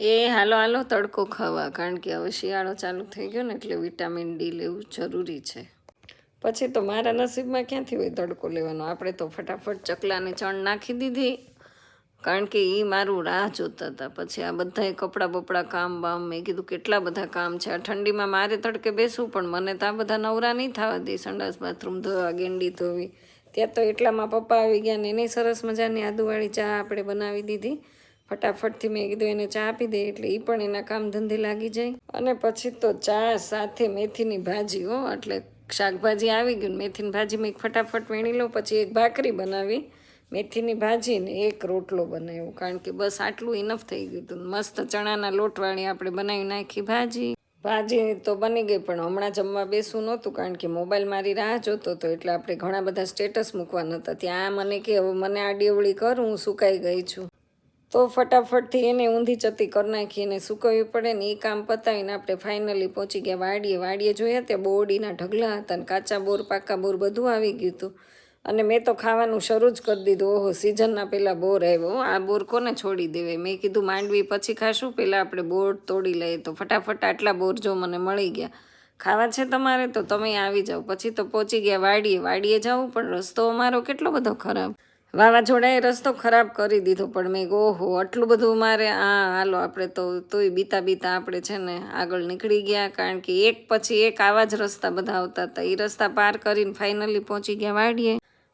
એ હાલો હાલો તડકો ખાવા, કારણ કે હવે શિયાળો ચાલુ થઈ ગયો ને એટલે વિટામિન ડી લેવું જરૂરી છે. પછી તો મારા નસીબમાં ક્યાંથી હોય તડકો લેવાનો. આપણે તો ફટાફટ ચકલાને ચણ નાખી દીધી, કારણ કે એ મારું રાહ જોતા હતા. પછી આ બધાએ કપડાં બપડા કામ બામ, મેં કીધું કેટલા બધા કામ છે આ ઠંડીમાં, મારે તડકે બેસવું પણ મને તો આ બધા નવરા નહીં થવા દે. સંડાસ બાથરૂમ ધોવા, ગેંડી ધોવી, ત્યાં તો એટલામાં પપ્પા આવી ગયા ને એની સરસ મજાની આદુવાળી ચા આપણે બનાવી દીધી. ફટાફટથી મેં કીધું એને ચા આપી દે એટલે એ પણ એના કામ ધંધે લાગી જાય. અને પછી તો ચા સાથે મેથીની ભાજી, હો એટલે શાકભાજી આવી ગયું, મેથીની ભાજી મેં ફટાફટ વેણી લઉં. પછી એક ભાખરી બનાવી, મેથીની ભાજી ને એક રોટલો બનાવ્યો, કારણ કે બસ આટલું ઇનફ થઈ ગયું હતું. મસ્ત ચણાના લોટવાળી આપણે બનાવી નાખી ભાજી. ભાજી તો બની ગઈ, પણ હમણાં જમવા બેસવું નહોતું, કારણ કે મોબાઈલ મારી રાહ જોતો હતો. એટલે આપણે ઘણા બધા સ્ટેટસ મૂકવાના હતા. ત્યાં મને કે હવે મને આડી અવળી કર, હું સુકાઈ ગઈ છું. તો ફટાફટથી એને ઊંધી ચતી કરી નાખી, એને સૂકવવી પડે ને. એ કામ પતાવીને આપણે ફાઇનલી પહોંચી ગયા વાડીએ જોયા ત્યાં બોરડીના ઢગલા હતા ને કાચા બોર પાકા બોર બધું આવી ગયું હતું. અને મેં તો ખાવાનું શરૂ જ કરી દીધું. ઓહો, સિઝનના પહેલાં બોર આવ્યો. આ બોર કોને છોડી દેવાય. મેં કીધું માંડવી પછી ખાશું, પહેલાં આપણે બોર તોડી લઈએ. તો ફટાફટ આટલા બોર જો મને મળી ગયા. ખાવા છે તમારે તો તમે આવી જાઓ. પછી તો પહોંચી ગયા વાડીએ જવું, પણ રસ્તો અમારો કેટલો બધો ખરાબ. વાવાઝોડાએ રસ્તો ખરાબ કરી દીધો. પણ મેં ઓહો આટલું બધું મારે હાલો આપણે તોય બીતા આપણે છે ને આગળ નીકળી ગયા, કારણ કે એક પછી એક આવા જ રસ્તા બધા આવતા હતા. એ રસ્તા પાર કરીને ફાઇનલી પહોંચી ગયા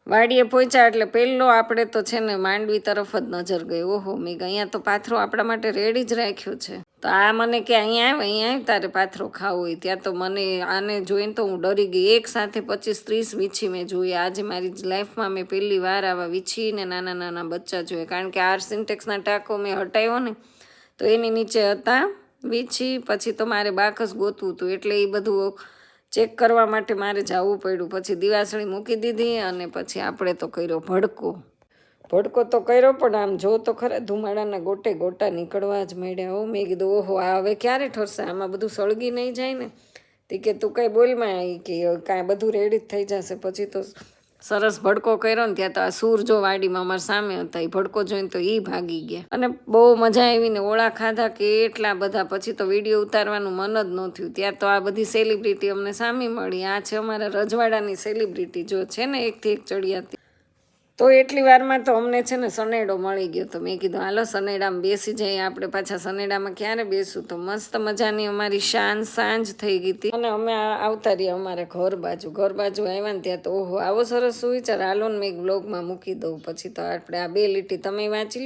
વાડીએ પહોંચ્યા એટલે પહેલો આપણે તો છે ને માંડવી તરફ જ નજર ગઈ. ઓહો, મેં અહીંયા તો પાથરો આપણા માટે રેડી જ રાખ્યો છે. તો આ મને કે અહીંયા આવ તારે પાથરો ખાવો હોય. ત્યાં તો મને આને જોઈને તો હું ડરી ગઈ. એક સાથે 25-30 વીછી મેં જોઈએ. આજે મારી લાઈફમાં મેં પહેલી વાર આવા વીછી ને નાના બચ્ચા જોઈએ, કારણ કે આર સિન્ટેક્સના ટાંકો મેં હટાવ્યો ને તો એની નીચે હતા વીછી. પછી તો મારે બાકસ ગોતવું હતું, એટલે એ બધું ચેક કરવા માટે મારે જવું પડ્યું. પછી દિવાસળી મૂકી દીધી અને પછી આપણે તો કર્યો ભડકો તો કર્યો, પણ આમ જો તો ખરા ધુમાડાના ગોટા નીકળવા જ માંડ્યા. હો, મેં કીધું ઓહો આ હવે ક્યારે ઠરશે, આમાં બધું સળગી નહીં જાય ને. તે કે તું કંઈ બોલમાં આવી કે કાંઈ બધું રેડી જ થઈ જશે. પછી તો સરસ ભડકો કર્યો ને ત્યાં તો આ સૂર જો વાડીમાં અમારા સામે હતા. એ ભડકો જોઈને તો એ ભાગી ગયા અને બહુ મજા આવી ને ઓળા ખાધા કેટલા બધા. પછી તો વિડીયો ઉતારવાનું મન જ ન થયું. ત્યાં તો આ બધી સેલિબ્રિટી અમને સામે મળી. આ છે અમારા રજવાડાની સેલિબ્રિટી, જો છે ને એકથી એક ચડિયાતી. તો એટલી વારમાં તો અમને છે ને સનેડો મળી ગયો. તો મેં કીધું હાલો સનેડામાં બેસી જઈએ આપણે. પાછા સનેડામાં ક્યારે બેસું. તો મસ્ત મજાની અમારી સાંજ થઈ ગઈ હતી અને અમે આવતા રહ્યા અમારા ઘર બાજુ આવ્યા ને ત્યાં તો ઓહો આવો સરસ સુવિચાર. હાલો ને મેં બ્લોગમાં મૂકી દઉં. પછી તો આપણે આ 2 લીટી તમે વાંચી